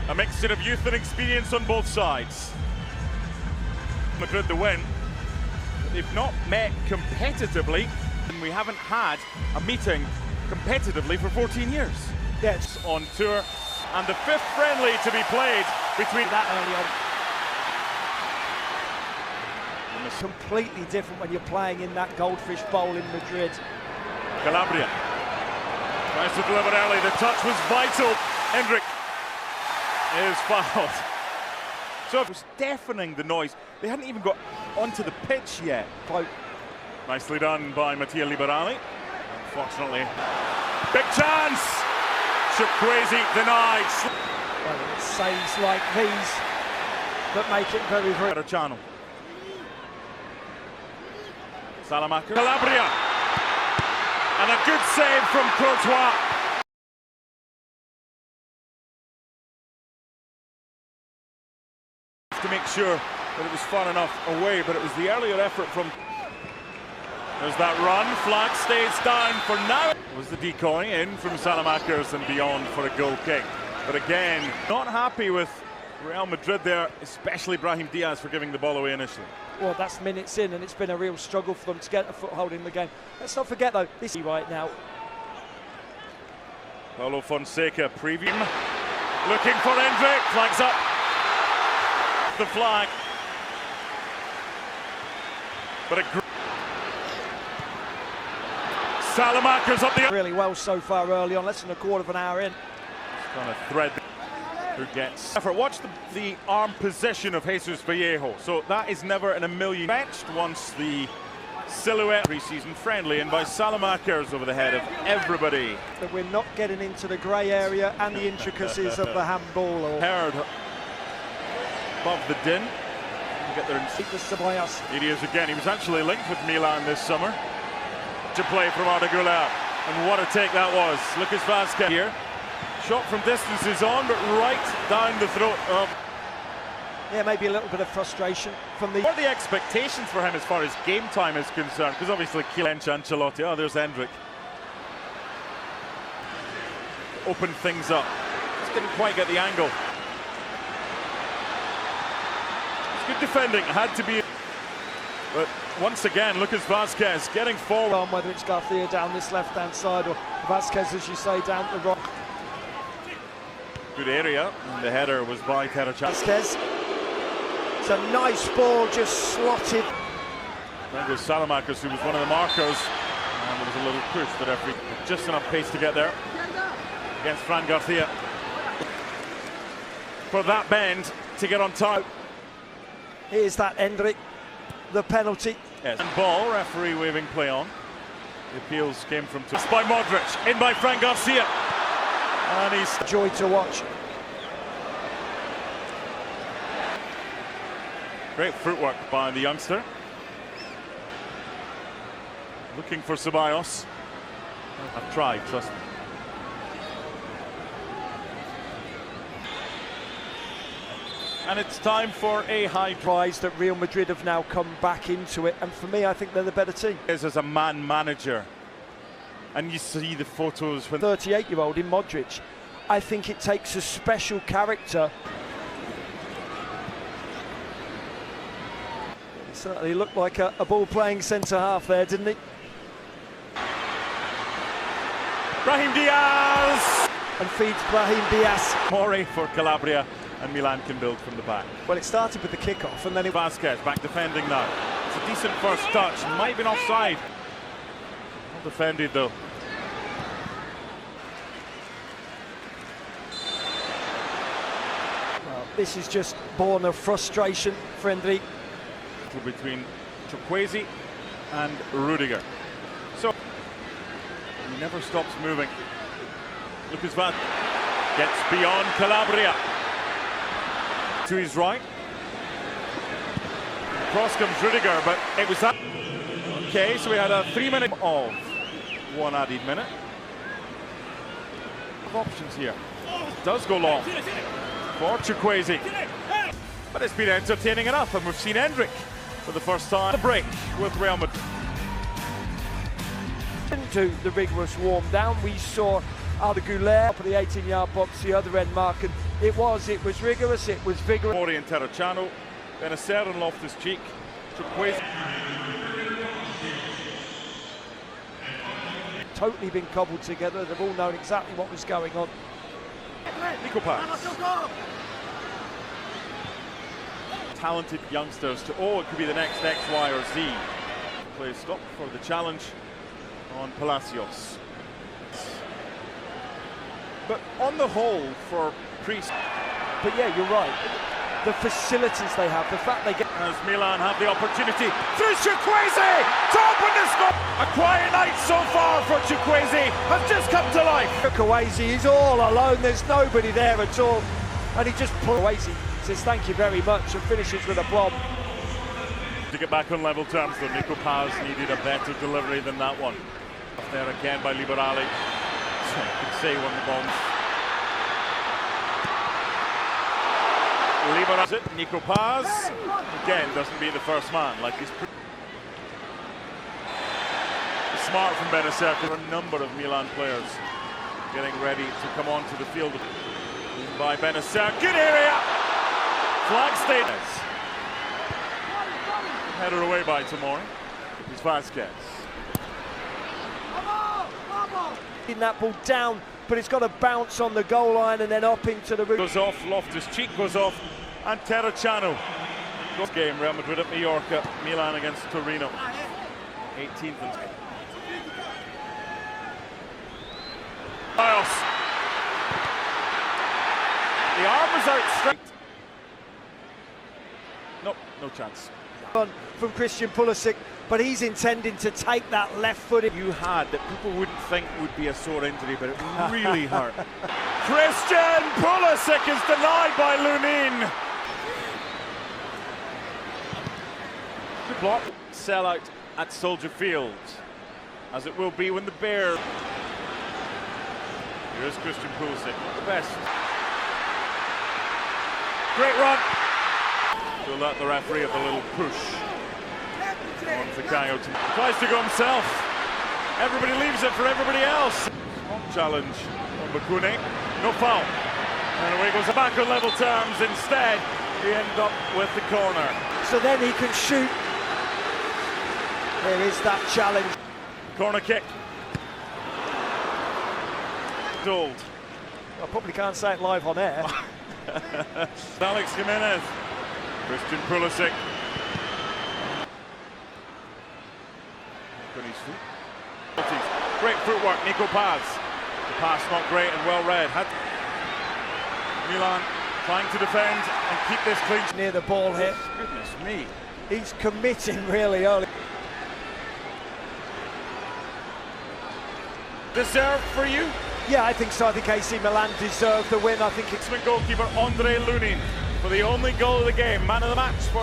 A mixture of youth and experience on both sides. Madrid the win. They've not met competitively, and we haven't had a meeting competitively for 14 years. Yes. On tour, and the fifth friendly to be played between That early on. Completely different when you're playing in that Goldfish Bowl in Madrid. Calabria tries to deliver early. The touch was vital. Hendrik is fouled. So it was deafening, the noise. They hadn't even got onto the pitch yet. Nicely done by Mattia Liberali. Unfortunately, big chance. Chukwueze denied. Well, it's saves like these that make it very, very Better channel. Salamaker. Calabria. And a good save from Courtois. To make sure that it was far enough away, but it was the earlier effort from... There's that run, flag stays down for now. It was the decoy in from Salamakers and beyond for a goal kick. But again, not happy with Real Madrid there, especially Brahim Diaz for giving the ball away initially. well. That's minutes in, and it's been a real struggle for them to get a foothold in the game. Let's not forget though, this is right now. Paulo Fonseca preview. Looking for Hendrik, flags up. The flag. But a Salamaker's up the... Really well so far early on, less than a quarter of an hour in. Trying to thread who gets effort. Watch the arm position of Jesus Vallejo. So that is never in a million. Benched once the silhouette pre-season friendly and by Salamakers over the head of everybody. But we're not getting into the grey area and the intricacies of the handball. Or Heard above the din. Get there in Ceballos. Here he is again. He was actually linked with Milan this summer. To play from Arda Güler. And what a take that was. Lucas Vazquez here. Shot from distance is on, but right down the throat of... Yeah, maybe a little bit of frustration from the... What are the expectations for him as far as game time is concerned? Because obviously Ancelotti. Oh, there's Hendrik. Open things up. Just didn't quite get the angle. It's good defending. Had to be... But once again, Lucas Vazquez getting forward. Whether it's Garcia down this left-hand side or Vazquez, as you say, down the right. Good area, and the header was by Terrachan. Vazquez. It's a nice ball, just slotted. There goes Salamakers, who was one of the markers, and there was a little push that referee, just enough pace to get there against Fran Garcia. For that bend to get on top. Here's that Hendrik, the penalty. Yes. And ball, referee waving play on. The appeals came from by Modric, in by Fran Garcia. And he's joy to watch. Great footwork by the youngster. Looking for Ceballos. I've tried, trust me. And it's time for a high prize that Real Madrid have now come back into it, and for me, I think they're the better team. As a man manager, and you see the photos when 38-year-old in Modric. I think it takes a special character. He certainly looked like a ball-playing centre half there, didn't he? Brahim Diaz! And feeds Brahim Diaz. More for Calabria, and Milan can build from the back. Well, it started with the kick-off, and then Vazquez back defending now. It's a decent first touch, might have been offside. Well defended though. Well, this is just born of frustration for Hendrik. Between Chukwueze and Rudiger. So he never stops moving. Lucas Vazquez gets beyond Calabria. To his right. Cross comes Rudiger, but it was that. Okay, so we had a 3-minute of one added minute. Options here. Does go long for Chukwueze. But it's been entertaining enough, and we've seen Hendrik for the first time. The break with Real Madrid. Into the rigorous warm down, we saw Arda Güler up at the 18-yard box, the other end mark, and It was rigorous, it was vigorous. Mori and Terracciano, Benacer and Loftus-Cheek, Chukwueze. Totally been cobbled together, they've all known exactly what was going on. Nico Paz. Talented youngsters to, it could be the next X, Y or Z. Play stop for the challenge on Palacios. But on the whole, for Priest. But yeah, you're right. The facilities they have, the fact they get... As Milan have the opportunity, through Chukwueze to open the score. A quiet night so far for Chukwueze, has just come to life. Chukwueze is all alone, there's nobody there at all. And he just pulls Chukwueze, says thank you very much and finishes with a bomb. To get back on level terms though, Nico Paz needed a better delivery than that one. There again by Liberali. So you could say one of the bombs. Liberali, Nico Paz, again doesn't beat the first man like he's smart from Benacer. A number of Milan players getting ready to come onto the field. By Benacer, good area! Flag status. Header away by Tomori. It's Vasquez. In that ball down, but it's got to bounce on the goal line and then up into the... Goes off, Loftus-Cheek goes off, and Terracciano. This game, Real Madrid at Mallorca, Milan against Torino. 18th and... Miles. The arm was out straight. Nope, no chance. From Christian Pulisic, but he's intending to take that left foot. You had that people wouldn't think would be a sore injury, but it really hurt. Christian Pulisic is denied by Lunin. Good block. Sellout at Soldier Field, as it will be when the Bears. Here's Christian Pulisic, not the best. Great run. Will let the referee have a little push. On Fikayo tries to go himself. Everybody leaves it for everybody else. Challenge on Bakune. No foul. And away goes back on level terms. Instead, he ends up with the corner. So then he can shoot. There is that challenge. Corner kick. Dold. I probably can't say it live on air. Alex Jimenez. Christian Pulisic. On his feet. Great footwork, Nico Paz. The pass not great and well read. Milan trying to defend and keep this clean. Near the ball here. Goodness me. He's committing really early. Deserved for you? Yeah, I think so. I think AC Milan deserved the win. I think it's Goalkeeper Andre Lunin for the only goal of the game. Man of the match for